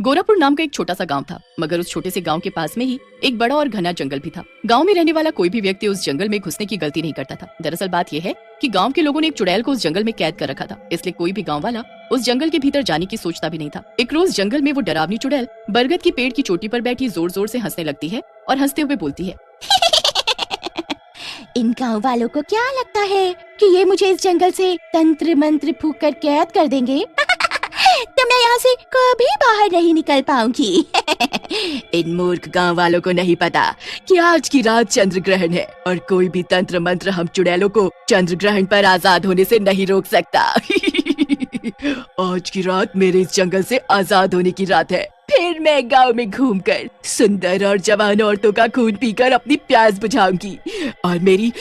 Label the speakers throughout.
Speaker 1: गोरापुर नाम का एक छोटा सा गांव था, मगर उस छोटे से गांव के पास में ही एक बड़ा और घना जंगल भी था। गांव में रहने वाला कोई भी व्यक्ति उस जंगल में घुसने की गलती नहीं करता था। दरअसल बात यह है कि गांव के लोगों ने एक चुड़ैल को उस जंगल में कैद कर रखा था, इसलिए कोई भी गांव वाला उस जंगल के भीतर जाने की सोचता भी नहीं था। एक रोज जंगल में वो डरावनी चुड़ैल बरगद की पेड़ की चोटी पर बैठी जोर जोर से हंसने लगती है और हंसते हुए बोलती है,
Speaker 2: इन गाँव वालों को क्या लगता है कि ये मुझे इस जंगल से तंत्र मंत्र फूंक कर कैद कर देंगे? तो मैं यहाँ से कभी बाहर नहीं निकल पाऊंगी।
Speaker 1: इन मूर्ख गांव वालों को नहीं पता कि आज की रात चंद्र ग्रहण है और कोई भी तंत्र मंत्र हम चुड़ैलों को चंद्र ग्रहण पर आजाद होने से नहीं रोक सकता। आज की रात मेरे इस जंगल से आजाद होने की रात है। फिर मैं गांव में घूमकर सुंदर और जवान औरतों का खून पीकर अपनी प्यास बुझाऊंगी और मेरी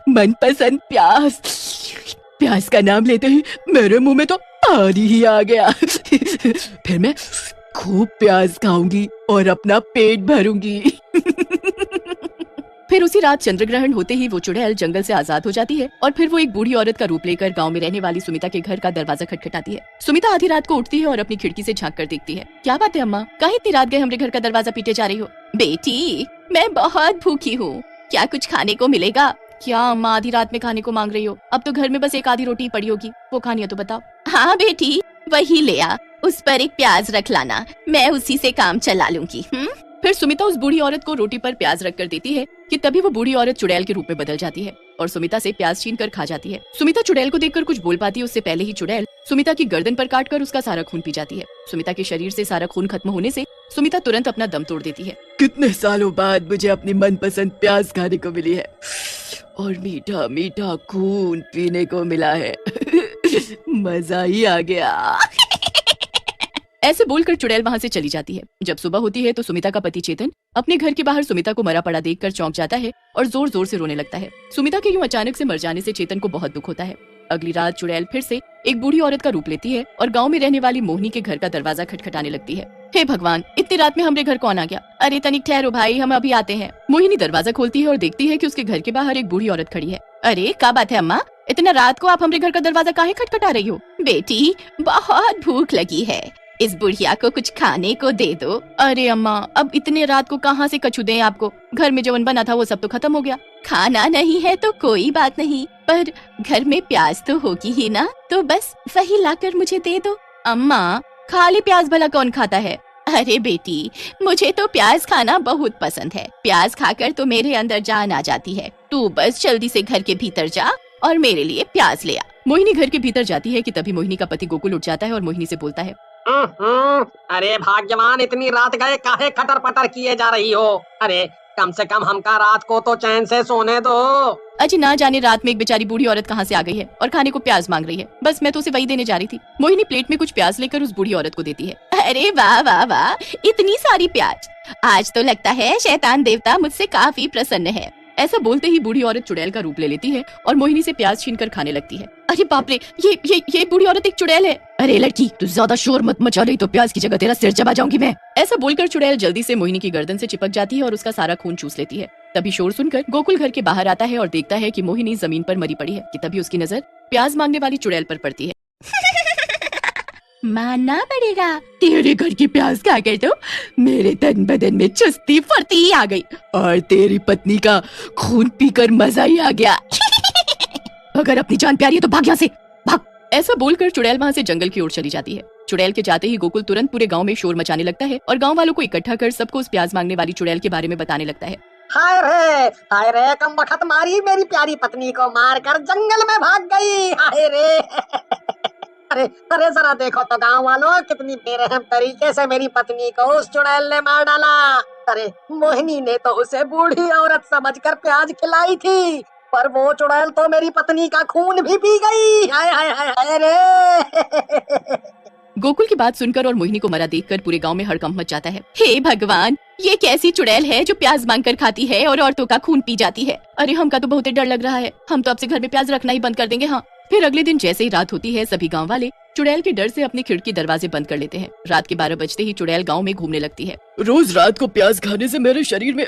Speaker 1: मनपसंद प्यास का नाम लेते ही मेरे मुंह में तो पानी ही आ गया। फिर मैं खूब प्याज खाऊंगी और अपना पेट भरूंगी। फिर उसी रात चंद्र ग्रहण होते ही वो चुड़ैल जंगल से आजाद हो जाती है और फिर वो एक बूढ़ी औरत का रूप लेकर गांव में रहने वाली सुमिता के घर का दरवाजा खटखटाती है। सुमिता आधी रात को उठती है और अपनी खिड़की से झांक कर देखती है। क्या बात है अम्मा, काहे इतनी रात गए हमारे घर का दरवाजा पीटे जा रही हो?
Speaker 2: बेटी, मैं बहुत भूखी हूँ, क्या कुछ खाने को मिलेगा?
Speaker 1: क्या अम्मा आधी रात में खाने को मांग रही हो? अब तो घर में बस एक आधी रोटी पड़ी होगी, वो खानी है तो बताओ।
Speaker 2: हाँ बेटी, वही ले आ, उस पर एक प्याज रख लाना, मैं उसी से काम चला लूंगी।
Speaker 1: फिर सुमिता उस बूढ़ी औरत को रोटी पर प्याज रख कर देती है कि तभी वो बूढ़ी औरत चुड़ैल के रूप में बदल जाती है और सुमिता से प्याज छीन कर खा जाती है। सुमिता चुड़ैल को देखकर कुछ बोल पाती है उससे पहले ही चुड़ैल सुमिता की गर्दन पर काटकर उसका सारा खून पी जाती है। सुमिता के शरीर से सारा खून खत्म होने से सुमिता तुरंत अपना दम तोड़ देती है। कितने सालों बाद मुझे अपनी मनपसंद प्याज खाने को मिली है और मीठा मीठा खून पीने को मिला है। मजा ही आ गया। ऐसे बोलकर चुड़ैल वहाँ से चली जाती है। जब सुबह होती है तो सुमिता का पति चेतन अपने घर के बाहर सुमिता को मरा पड़ा देखकर चौंक जाता है और जोर जोर से रोने लगता है। सुमिता के यूं अचानक से मर जाने से चेतन को बहुत दुख होता है। अगली रात चुड़ैल फिर से एक बूढ़ी औरत का रूप लेती है और गांव में रहने वाली मोहिनी के घर का दरवाजा खटखटाने लगती है। हे भगवान, इतनी रात में हमारे घर कौन आ गया? अरे तनिक ठहरो भाई, हम अभी आते हैं। मोहिनी दरवाजा खोलती है और देखती है कि उसके घर के बाहर एक बूढ़ी औरत खड़ी है।
Speaker 2: अरे क्या बात है अम्मा, इतना रात को आप हमारे घर का दरवाजा काहे खटखटा रही हो? बेटी, बहुत भूख लगी है, इस बुढ़िया को कुछ खाने को दे दो।
Speaker 1: अरे अम्मा, अब इतने रात को कहाँ से कछु दें आपको? घर में जवन बना था वो सब तो खत्म हो गया।
Speaker 2: खाना नहीं है तो कोई बात नहीं, पर घर में प्याज तो होगी ही ना, तो बस वही लाकर मुझे दे दो।
Speaker 1: अम्मा, खाली प्याज भला कौन खाता है?
Speaker 2: अरे बेटी, मुझे तो प्याज खाना बहुत पसंद है, प्याज खाकर तो मेरे अंदर जान आ जाती है। तू बस जल्दी से घर के भीतर जा और मेरे लिए प्याज ले आ।
Speaker 1: मोहिनी घर के भीतर जाती है कि तभी मोहिनी का पति गोकुल उठ जाता है और मोहिनी से बोलता है,
Speaker 3: अरे भाग्यवान, इतनी रात गए काहे खटर पटर किए जा रही हो? अरे कम से कम हमका रात को तो चैन से सोने दो।
Speaker 1: अजी ना जाने रात में एक बेचारी बूढ़ी औरत कहाँ से आ गई है और खाने को प्याज मांग रही है, बस मैं तो उसे वही देने जा रही थी। मोहिनी प्लेट में कुछ प्याज लेकर उस बूढ़ी औरत को देती है।
Speaker 2: अरे वाह वाह वाह, इतनी सारी प्याज, आज तो लगता है शैतान देवता मुझसे काफी प्रसन्न है।
Speaker 1: ऐसा बोलते ही बूढ़ी औरत चुड़ैल का रूप ले लेती है और मोहिनी से प्याज छीनकर खाने लगती है। अरे बाप रे, ये बूढ़ी औरत एक चुड़ैल है।
Speaker 2: अरे लड़की, तू ज्यादा शोर मत मचा रही तो प्याज की जगह तेरा सिर चबा जाऊंगी मैं।
Speaker 1: ऐसा बोलकर चुड़ैल जल्दी से मोहिनी की गर्दन से चिपक जाती है और उसका सारा खून चूस लेती है। तभी शोर सुनकर गोकुल घर के बाहर आता है और देखता है कि मोहिनी जमीन पर मरी पड़ी है कि तभी उसकी नजर प्याज मांगने वाली चुड़ैल पर पड़ती है।
Speaker 2: मानना पड़ेगा,
Speaker 1: तेरे घर की प्याज खाकर तो मेरे तन बदन में चुस्ती फुर्ती आ गई और तेरी पत्नी का खून पीकर मजा ही आ गया।
Speaker 2: अगर अपनी जान प्यारी है तो भाग यहाँ से, भाग।
Speaker 1: ऐसा बोलकर चुड़ैल वहाँ से जंगल की ओर चली जाती है। चुड़ैल के जाते ही गोकुल तुरंत पूरे गांव में शोर मचाने लगता है और गांव वालों को इकट्ठा कर सबको उस प्याज मांगने वाली चुड़ैल के बारे में बताने लगता है।
Speaker 3: हाय रे, कम बखत मारी मेरी प्यारी पत्नी को मार कर जंगल में भाग गई। हाय रे। अरे जरा देखो तो गांव वालों, कितनी बेरहम तरीके से मेरी पत्नी को उस चुड़ैल ने मार डाला। अरे मोहिनी ने तो उसे बूढ़ी औरत समझकर प्याज खिलाई थी, पर वो चुड़ैल तो मेरी पत्नी का खून भी पी गई। हाय हाय हाय हाय रे।
Speaker 1: गोकुल की बात सुनकर और मोहिनी को मरा देखकर पूरे गांव में हड़कंप मच जाता है।
Speaker 2: हे भगवान, ये कैसी चुड़ैल है जो प्याज मांगकर खाती है और औरतों का खून पी जाती है?
Speaker 1: अरे हमका तो बहुत डर लग रहा है, हम तो अब से घर में प्याज रखना ही बंद कर देंगे। हाँ। फिर अगले दिन जैसे ही रात होती है सभी गांव वाले चुड़ैल के डर से अपनी खिड़की दरवाजे बंद कर लेते हैं। रात के 12 बजते ही चुड़ैल गांव में घूमने लगती है। रोज रात को प्याज खाने से मेरे शरीर में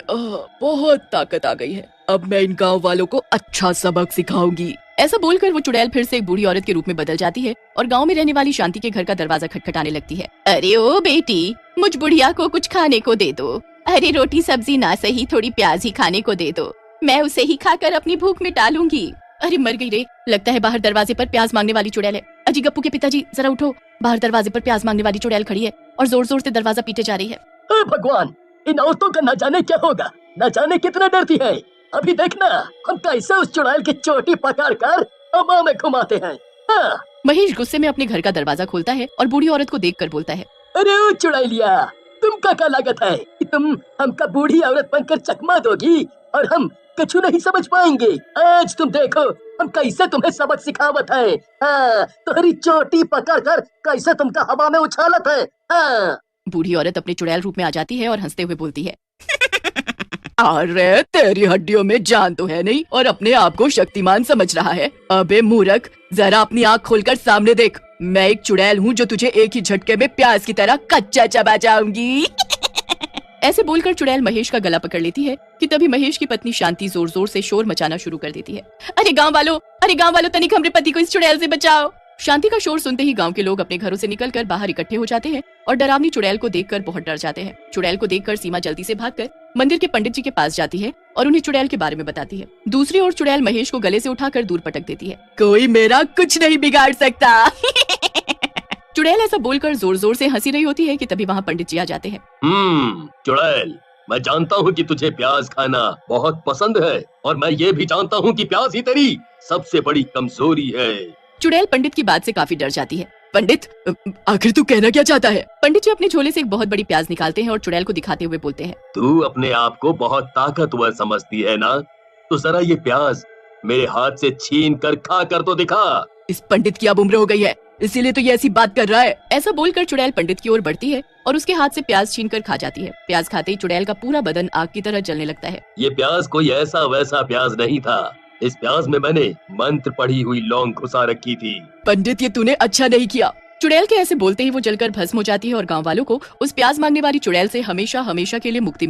Speaker 1: बहुत ताकत आ गई है। अब मैं इन गांव वालों को अच्छा सबक सिखाऊंगी। ऐसा बोलकर वो चुड़ैल फिर से एक बूढ़ी औरत के रूप में बदल जाती है और गांव में रहने वाली शांति के घर का दरवाजा खटखटाने लगती है।
Speaker 2: अरे ओ बेटी, मुझ बुढ़िया को कुछ खाने को दे दो। अरे रोटी सब्जी ना सही, थोड़ी प्याज ही खाने को दे दो, मैं उसे ही खाकर अपनी भूख मिटा लूंगी।
Speaker 1: अरे मर गई रे, लगता है बाहर दरवाजे पर प्याज मांगने वाली चुड़ैल है। अजी गप्पू के पिताजी जरा उठो, बाहर दरवाजे पर प्याज मांगने वाली चुड़ैल खड़ी है और जोर जोर से दरवाजा पीटे जा रही है।
Speaker 4: हे भगवान, इन औरतों का न जाने क्या होगा, न जाने कितना डरती है। अभी देखना हम कैसे उस चुड़ैल की चोटी पकड़ कर हवा में घुमाते हैं। हाँ।
Speaker 1: महेश गुस्से में अपने घर का दरवाजा खोलता है और बूढ़ी औरत को देखकर बोलता है,
Speaker 4: अरे ओ चुड़ैलिया, तुमका क्या लागत है कि तुम हमका बूढ़ी औरत बनकर चकमा दोगी और हम कुछ नहीं समझ पाएंगे। आज तुम देखो हम कैसे तुम्हें सबक सिखावत है। हाँ, तुम्हारी चोटी पकड़ कर कैसे तुमका हवा में उछालत है। हाँ।
Speaker 1: बूढ़ी औरत अपने चुड़ैल रूप में आ जाती है और हंसते हुए बोलती है, अरे तेरी हड्डियों में जान तो है नहीं और अपने आप को शक्तिमान समझ रहा है। अबे मूर्ख, जरा अपनी आँख खोलकर सामने देख, मैं एक चुड़ैल हूँ जो तुझे एक ही झटके में प्याज की तरह कच्चा चबा जाऊंगी। ऐसे बोलकर चुड़ैल महेश का गला पकड़ लेती है कि तभी महेश की पत्नी शांति जोर जोर से शोर मचाना शुरू कर देती है। अरे गांव वालों तनिक हमरे पति को इस चुड़ैल से बचाओ। शांति का शोर सुनते ही गांव के लोग अपने घरों से निकलकर बाहर इकट्ठे हो जाते हैं और डरावनी चुड़ैल को देखकर बहुत डर जाते हैं। चुड़ैल को देखकर सीमा जल्दी से भागकर मंदिर के पंडित जी के पास जाती है और उन्हें चुड़ैल के बारे में बताती है। दूसरी ओर चुड़ैल महेश को गले से उठाकर दूर पटक देती है। कोई मेरा कुछ नहीं बिगाड़ सकता। चुड़ैल ऐसा बोलकर जोर जोर से हंसी रही होती है कि तभी वहाँ पंडित जी आ जाते हैं।
Speaker 5: चुड़ैल, मैं जानता हूँ कि तुझे प्याज खाना बहुत पसंद है और मैं ये भी जानता हूँ कि प्याज ही तेरी सबसे बड़ी कमजोरी है।
Speaker 1: चुड़ैल पंडित की बात से काफी डर जाती है। पंडित, आखिर तू कहना क्या चाहता है? पंडित जी अपने झोले से एक बहुत बड़ी प्याज निकालते हैं और चुड़ैल को दिखाते हुए बोलते हैं,
Speaker 5: तू अपने आप को बहुत ताकतवर समझती है ना, तो जरा ये प्याज मेरे हाथ से छीन कर खा कर तो दिखा।
Speaker 1: इस पंडित की अब उम्र हो गई है, इसीलिए तो ये ऐसी बात कर रहा है। ऐसा बोलकर चुड़ैल पंडित की ओर बढ़ती है और उसके हाथ से प्याज छीन कर खा जाती है। प्याज खाते ही चुड़ैल का पूरा बदन आग की तरह जलने लगता है।
Speaker 5: ये प्याज कोई ऐसा वैसा प्याज नहीं था, इस प्याज में मैंने मंत्र पढ़ी हुई लौंग घुसा रखी थी।
Speaker 1: पंडित, ये तूने अच्छा नहीं किया। चुड़ैल के ऐसे बोलते ही वो जलकर भस्म हो जाती है और गांव वालों को उस प्याज मांगने वाली चुड़ैल से हमेशा हमेशा के लिए मुक्ति